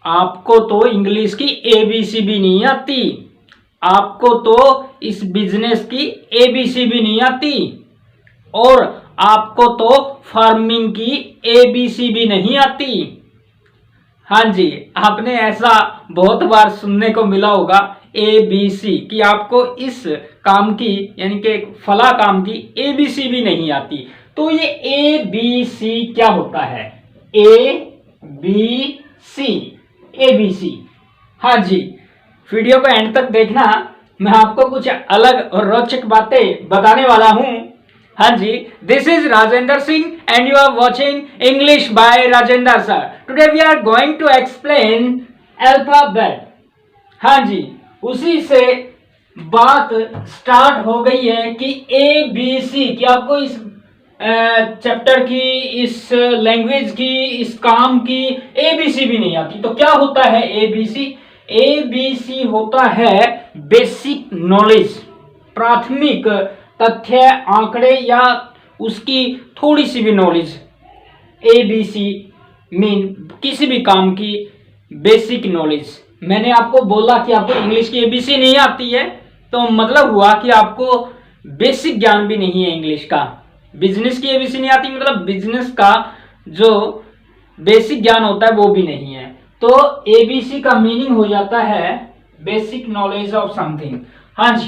आपको तो इंग्लिश की एबीसी भी नहीं आती, आपको तो इस बिजनेस की एबीसी भी नहीं आती, और आपको तो फार्मिंग की एबीसी भी नहीं आती। हाँ जी, आपने ऐसा बहुत बार सुनने को मिला होगा एबीसी, कि आपको इस काम की यानी कि फला काम की एबीसी भी नहीं आती। तो ये एबीसी क्या होता है? A B C, ABC. हाँ जी, वीडियो को एंड तक देखना, मैं आपको कुछ अलग और रोचक बातें बताने वाला हूं। हाँ जी, this is Rajendra Singh and you are watching English by Rajendra sir. Today we are going to explain alphabet. हाँ जी, उसी से बात स्टार्ट हो गई है कि ए बी सी, कि आपको इस चैप्टर की, इस लैंग्वेज की, इस काम की एबीसी भी नहीं आती। तो क्या होता है एबीसी? एबीसी होता है बेसिक नॉलेज, प्राथमिक तथ्य, आंकड़े या उसकी थोड़ी सी भी नॉलेज। एबीसी मीन किसी भी काम की बेसिक नॉलेज। मैंने आपको बोला कि आपको इंग्लिश की एबीसी नहीं आती है, तो मतलब हुआ कि आपको बेसिक ज्ञान भी नहीं है इंग्लिश का। बिजनेस की एबीसी नहीं आती मतलब बिजनेस का जो बेसिक ज्ञान होता है वो भी नहीं है। तो एबीसी का मीनिंग हो जाता है बेसिक नॉलेज ऑफ समथिंग। हाँ जी,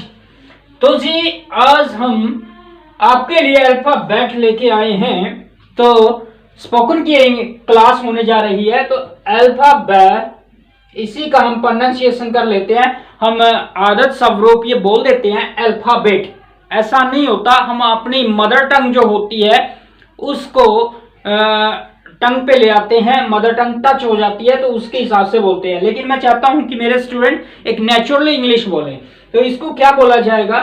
तो जी आज हम आपके लिए अल्फाबेट लेके आए हैं। तो स्पोकन की क्लास होने जा रही है, तो अल्फाबेट, इसी का हम प्रोनाउंसिएशन कर लेते हैं। हम आदत स्वरूप ये बोल देते हैं अल्फाबेट, ऐसा नहीं होता। हम अपनी मदर टंग जो होती है उसको टंग पे ले आते हैं, मदर टंग टच हो जाती है तो उसके हिसाब से बोलते हैं। लेकिन मैं चाहता हूं कि मेरे स्टूडेंट एक नेचुरली इंग्लिश बोले, तो इसको क्या बोला जाएगा?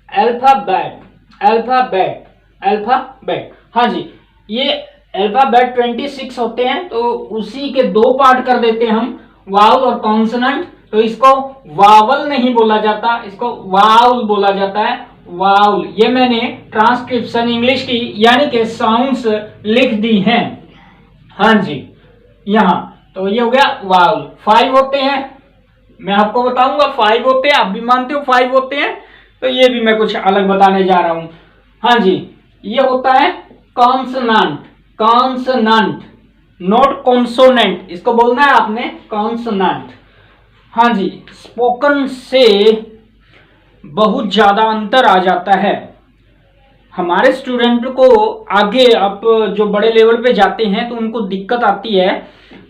Alphabet, alphabet, alphabet. हाँ जी, ये अल्फाबेट 26 होते हैं, तो उसी के दो पार्ट कर देते हैं हम, वावल और कॉन्सोनेंट। तो इसको वावल नहीं बोला जाता, इसको वाउल बोला जाता है, वाउल। ये मैंने ट्रांसक्रिप्शन इंग्लिश की यानी कि साउंड्स लिख दी हैं। हाँ जी, यहां तो ये हो गया वाउल। 5 होते हैं, मैं आपको बताऊंगा 5 होते हैं, आप भी मानते हो 5 होते हैं, तो ये भी मैं कुछ अलग बताने जा रहा हूं। हाँ जी, ये होता है कॉन्सोनेंट, कॉन्सोनेंट, नॉट कॉन्सोनेंट, इसको बोलना है आपने कॉन्सोनेंट। हाँ जी, स्पोकन से बहुत ज्यादा अंतर आ जाता है। हमारे स्टूडेंट को आगे आप जो बड़े लेवल पे जाते हैं तो उनको दिक्कत आती है।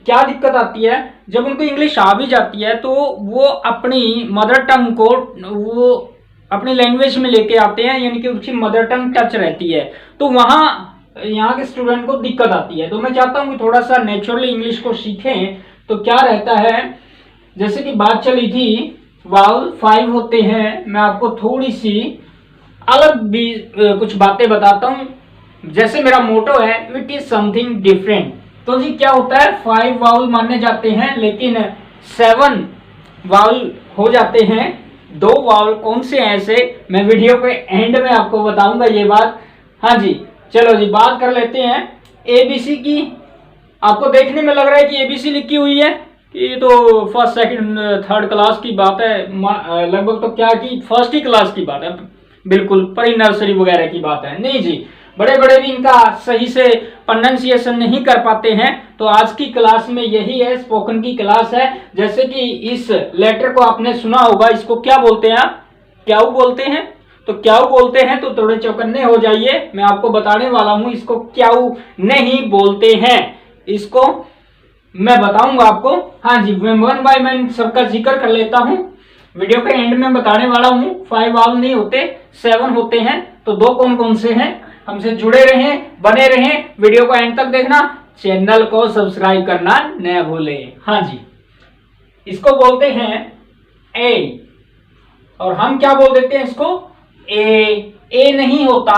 क्या दिक्कत आती है? जब उनको इंग्लिश आ भी जाती है तो वो अपनी मदर टंग को वो अपनी लैंग्वेज में लेके आते हैं, यानी कि उसकी मदर टंग टच रहती है, तो वहां यहाँ के स्टूडेंट को दिक्कत आती है। तो मैं चाहता हूँ कि थोड़ा सा नेचुरली इंग्लिश को सीखें। तो क्या रहता है, जैसे कि बात चली थी वाउल 5 होते हैं, मैं आपको थोड़ी सी अलग भी कुछ बातें बताता हूं। जैसे मेरा मोटो है इट इज समथिंग डिफरेंट, तो जी क्या होता है 5 वाउल माने जाते हैं लेकिन 7 वाउल हो जाते हैं। 2 वाउल कौन से हैं ऐसे, मैं वीडियो के एंड में आपको बताऊंगा ये बात। हाँ जी, चलो जी बात कर लेते हैं एबीसी की। आपको देखने में लग रहा है कि एबीसी लिखी हुई है, ये तो फर्स्ट सेकंड थर्ड क्लास की बात है, लगभग तो क्या कि फर्स्ट ही क्लास की बात है, बिल्कुल प्री नर्सरी वगैरह की बात है। नहीं जी, बड़े बड़े भी इनका सही से प्रोनाउंसिएशन नहीं कर पाते हैं। तो आज की क्लास में यही है, स्पोकन की क्लास है। जैसे कि इस लेटर को आपने सुना होगा, इसको क्या बोलते हैं आप? क्याऊ बोलते हैं। तो क्याऊ बोलते हैं, तो थोड़े चौकन्ने हो जाइए, मैं आपको बताने वाला हूं इसको क्याऊ नहीं बोलते हैं, इसको मैं बताऊंगा आपको। हाँ जी, मैं वन बाय वन सबका जिक्र कर लेता हूं, वीडियो के एंड में बताने वाला हूं। 5 वाल नहीं होते, 7 होते हैं। तो 2 कौन कौन से हैं? हमसे जुड़े रहें, बने रहें, वीडियो को एंड तक देखना, चैनल को सब्सक्राइब करना न भूलें। हाँ जी, इसको बोलते हैं ए, और हम क्या बोल देते हैं इसको? ए नहीं होता,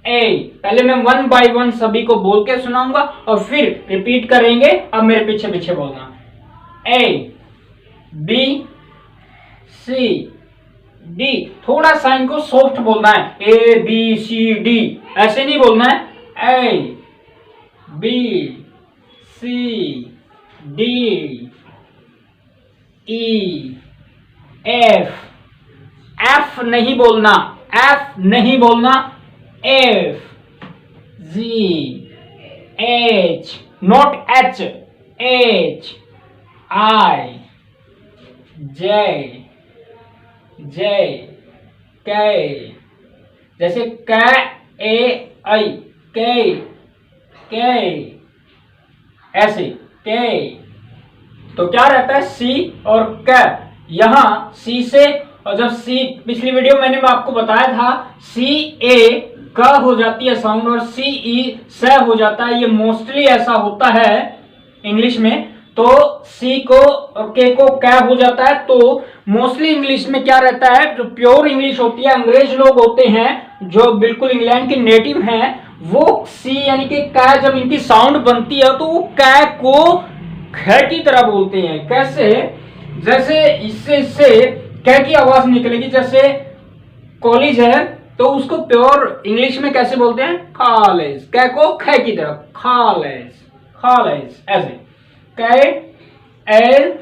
ए। पहले मैं 1 बाय 1 सभी को बोल के सुनाऊंगा और फिर रिपीट करेंगे। अब मेरे पीछे पीछे बोलना, ए बी सी डी। थोड़ा सा इनको सॉफ्ट बोलना है, ए बी सी डी, ऐसे नहीं बोलना है। A B C D E, F, F नहीं बोलना, एफ नहीं बोलना, F, G, H, not H, H, I, J, J, K, जैसे क, ए, आई, के, ऐसे के। तो क्या रहता है सी और क, यहां सी से, और जब सी पिछली वीडियो मैंने आपको बताया था सी ए क हो जाती है साउंड और सी ई स हो जाता है, ये मोस्टली ऐसा होता है इंग्लिश में। तो सी को और के को कै हो जाता है। तो मोस्टली इंग्लिश में क्या रहता है, जो प्योर इंग्लिश होती है, अंग्रेज लोग होते हैं जो बिल्कुल इंग्लैंड के नेटिव हैं, वो सी यानी कि कै जब इनकी साउंड बनती है तो वो कै को ख की तरह बोलते हैं। कैसे, जैसे इससे कै की आवाज निकलेगी, जैसे कॉलेज है तो उसको प्योर इंग्लिश में कैसे बोलते हैं, कॉलेज, कै को ख की तरह, कॉलेज, कॉलेज, ऐसे K, L,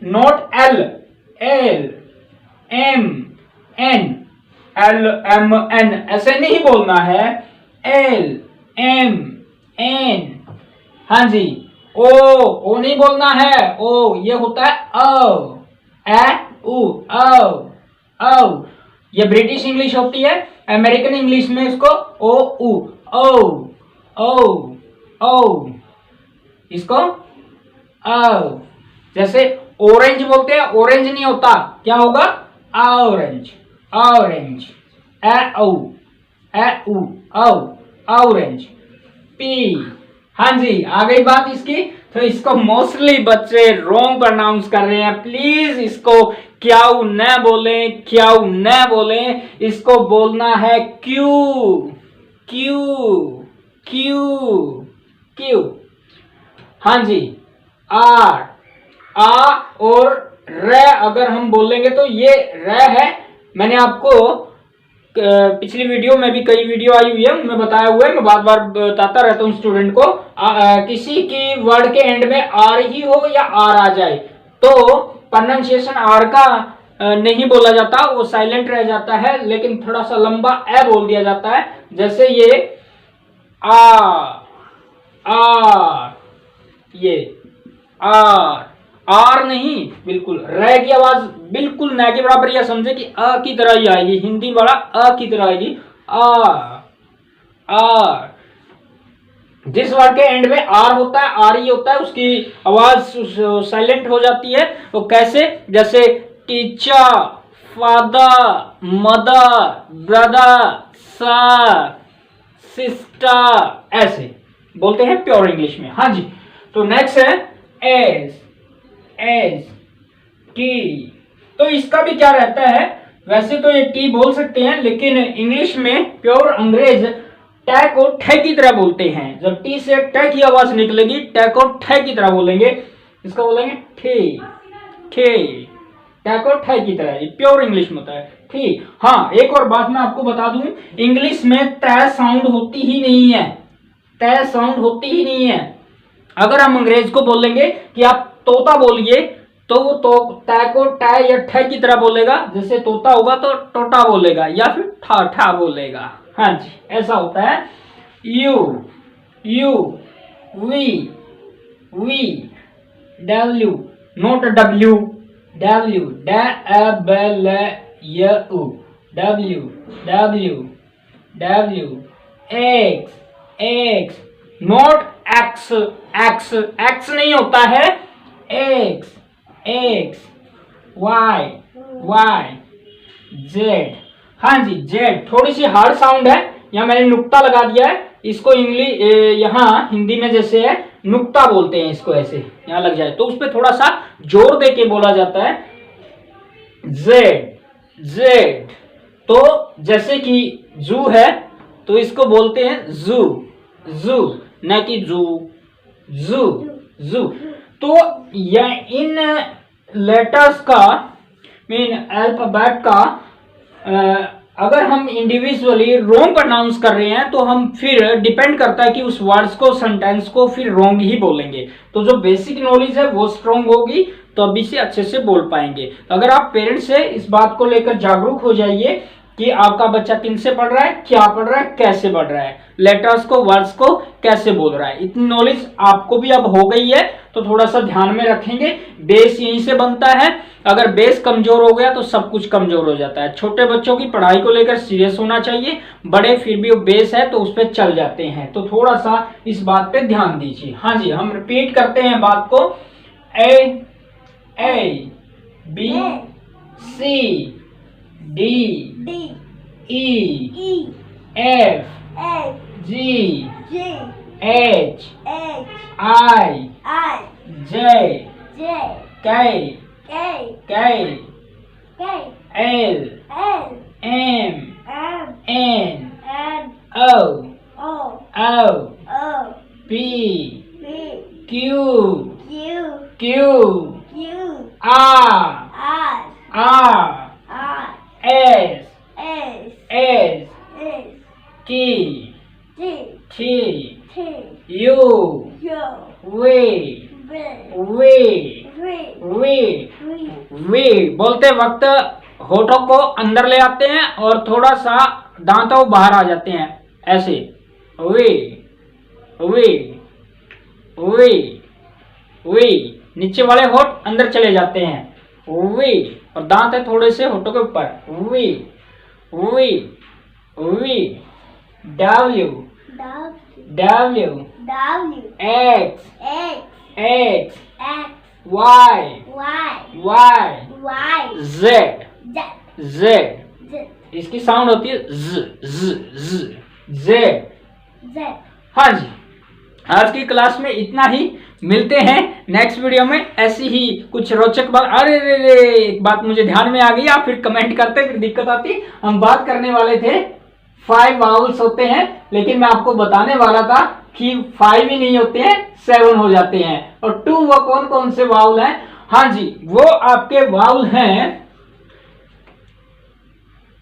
not L, L, M, N, L, M, N, ऐसे नहीं बोलना है, एल, एम, एन, हाँ जी, ओ नहीं बोलना है, ओ ये होता है ओ, ए, उ, ओ, ये ब्रिटिश इंग्लिश होती है। अमेरिकन इंग्लिश में इसको ओ, उ, ओ, इसको ओ। जैसे ऑरेंज बोलते हैं, ऑरेंज नहीं होता, क्या होगा, ऑरेंज, ऑरेंज, ए, उ, ऑरेंज, पी। हाँ जी, आ गई बात इसकी। तो इसको मोस्टली बच्चे रॉन्ग प्रोनाउंस कर रहे हैं, प्लीज इसको क्याउ न बोलें, क्याउ न बोलें, इसको बोलना है क्यू, क्यू, क्यू, क्यू। हाँ जी, आर, आ और र अगर हम बोलेंगे तो ये र है। मैंने आपको पिछली वीडियो में भी कई वीडियो आई हुई है उनमें बताया हुआ है, मैं बार बार बताता रहता हूँ स्टूडेंट को। किसी की वर्ड के एंड में आर ही हो या आर आ जाए तो प्रोनाउंसिएशन आर का नहीं बोला जाता, वो साइलेंट रह जाता है, लेकिन थोड़ा सा लंबा ए बोल दिया जाता है। जैसे ये ये आर नहीं, बिल्कुल र की आवाज बिल्कुल न के बराबर, या समझे कि अ की तरह ही आएगी, हिंदी वाला अ की तरह आएगी, आर। जिस वर्ड के एंड में आर होता है, आर ही होता है, उसकी आवाज साइलेंट हो जाती है। तो कैसे, जैसे teacher, father, mother, brother, sir, sister, ऐसे बोलते हैं प्योर इंग्लिश में। हाँ जी, तो नेक्स्ट है एज, एज, टी। तो इसका भी क्या रहता है, वैसे तो ये टी बोल सकते हैं, लेकिन इंग्लिश में प्योर अंग्रेज ट को ठ की तरह बोलते हैं। जब टी से ट की आवाज निकलेगी, ट को ठ की तरह बोलेंगे, इसका बोलेंगे ठी, ठी, ट को ठ की तरह, ये प्योर इंग्लिश में होता है, ठीक। हाँ, एक और बात मैं आपको बता दूं, इंग्लिश में त साउंड होती ही नहीं है, त साउंड होती ही नहीं है। अगर हम अंग्रेज को बोलेंगे कि आप तोता बोलिए, तो वो त को ट या ठ की तरह बोलेगा, जैसे तोता होगा तो टोटा बोलेगा या फिर ठा ठा बोलेगा। हाँ जी, ऐसा होता है। U, U, V, W, not W, W, W, W, X, X, not X, X, X नहीं होता है, X, X, Y, Y, Z. हाँ जी, जेड थोड़ी सी हार्ड साउंड है, यहाँ मैंने नुक्ता लगा दिया है, इसको इंग्लिश यहाँ हिंदी में जैसे है नुक्ता बोलते हैं, इसको ऐसे यहाँ लग जाए तो उस पर थोड़ा सा जोर दे के बोला जाता है, जेड, जेड। तो जैसे कि जू है तो इसको बोलते हैं जू, जू, न कि जू, जू, जू। तो यह इन लेटर्स का मीन अल्फाबेट का अगर हम इंडिविजुअली रॉन्ग प्रोनाउंस कर रहे हैं तो हम फिर डिपेंड करता है कि उस वर्ड्स को, सेंटेंस को फिर रॉन्ग ही बोलेंगे। तो जो बेसिक नॉलेज है वो स्ट्रांग होगी तो अभी से अच्छे से बोल पाएंगे। तो अगर आप पेरेंट्स से इस बात को लेकर जागरूक हो जाइए कि आपका बच्चा किन से पढ़ रहा है, क्या पढ़ रहा है, कैसे पढ़ रहा है, लेटर्स को, वर्ड्स को कैसे बोल रहा है। इतनी नॉलेज आपको भी अब हो गई है तो थोड़ा सा ध्यान में रखेंगे। बेस यहीं से बनता है, अगर बेस कमजोर हो गया तो सब कुछ कमजोर हो जाता है। छोटे बच्चों की पढ़ाई को लेकर सीरियस होना चाहिए, बड़े फिर भी वो बेस है तो उस पर चल जाते हैं। तो थोड़ा सा इस बात पे ध्यान दीजिए। हाँ जी, हम रिपीट करते हैं बात को। A B C D E F G H I J K L M N O P Q R S T U V बोलते वक्त होठों को अंदर ले आते हैं और थोड़ा सा दांतों बाहर आ जाते हैं, ऐसे वी वी वी वी। नीचे वाले होठ अंदर चले जाते हैं, वी, और दांत है थोड़े से होठों के ऊपर, V V V. W X Y Z. इसकी साउंड होती है जेड। हाँ जी, आज की क्लास में इतना ही। मिलते हैं नेक्स्ट वीडियो में ऐसी ही कुछ रोचक बात। अरे रे रे, एक बात मुझे ध्यान में आ गई, आप फिर कमेंट करते फिर दिक्कत आती। हम बात करने वाले थे 5 वाउल्स होते हैं, लेकिन मैं आपको बताने वाला था कि 5 ही नहीं होते हैं, 7 हो जाते हैं। और 2 वो कौन कौन से वाउल हैं? हाँ जी, वो आपके वाउल हैं,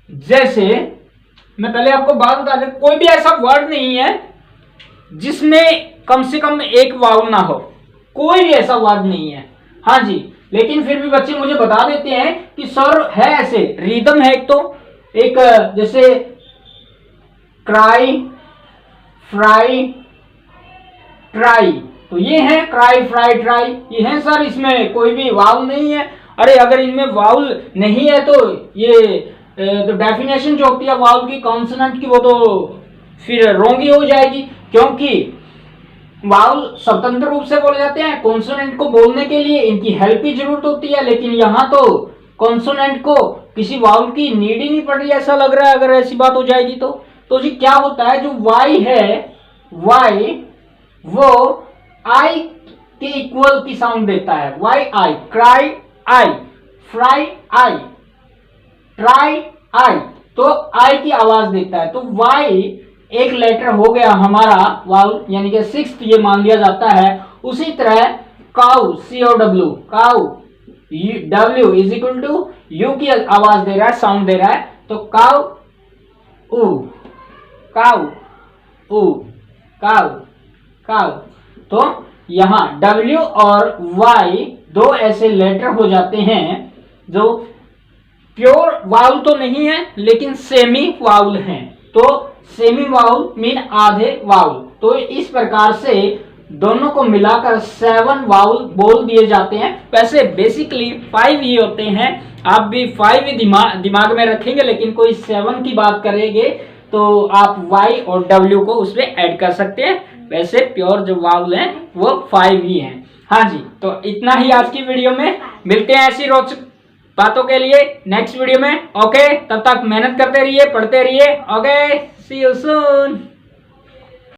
जैसे मैं पहले आपको बात बता दूं, कोई भी ऐसा वर्ड नहीं है जिसमें कम से कम एक वाउल ना हो, कोई भी ऐसा वर्ड नहीं है। हाँ जी, लेकिन फिर भी बच्चे मुझे बता देते हैं कि सर है ऐसे, रिदम है एक जैसे क्राई, फ्राई, ट्राई, तो ये है क्राई, फ्राई, ट्राई, ये है सर, इसमें कोई भी वाउल नहीं है। अरे अगर इनमें वाउल नहीं है तो ये तो डेफिनेशन जो होती है वाउल की, कॉन्सोनेंट की, वो तो फिर रॉन्ग ही हो जाएगी, क्योंकि वाउल स्वतंत्र रूप से बोले जाते हैं। कॉन्सोनेंट को बोलने के लिए इनकी हेल्प की जरूरत होती है, लेकिन यहाँ तो कॉन्सोनेंट को किसी वाउल की नीड ही नहीं पड़ रही, ऐसा लग रहा है अगर ऐसी बात हो जाएगी तो जी क्या होता है, जो वाई है, वाई वो आई के इक्वल की साउंड देता है। Y I, cry I, fry I, try I, तो आई की आवाज देता है। तो वाई एक लेटर हो गया हमारा वाउल, यानी कि 6th ये मान लिया जाता है। उसी तरह cow, COW, cow, W is equal to U की आवाज दे रहा है, साउंड दे रहा है, तो काउ ऊ, काउ ऊ, काउ काउ। तो यहां W और Y 2 ऐसे लेटर हो जाते हैं जो प्योर वाउल तो नहीं है लेकिन सेमी वाउल हैं। तो सेमी वाउल मीन आधे वाउल। तो इस प्रकार से दोनों को मिलाकर 7 वाउल बोल दिए जाते हैं। वैसे बेसिकली 5 ही होते हैं, आप भी 5 ही दिमाग में रखेंगे, लेकिन कोई 7 की बात करेंगे तो आप Y और W को उसमें ऐड कर सकते हैं। वैसे प्योर जो वाउल हैं वो 5 ही हैं। हाँ जी, तो इतना ही आज की वीडियो में। मिलते हैं ऐसी रोचक बातों के लिए नेक्स्ट वीडियो में। ओके, तब तक मेहनत करते रहिए, पढ़ते रहिए। Okay, see you soon.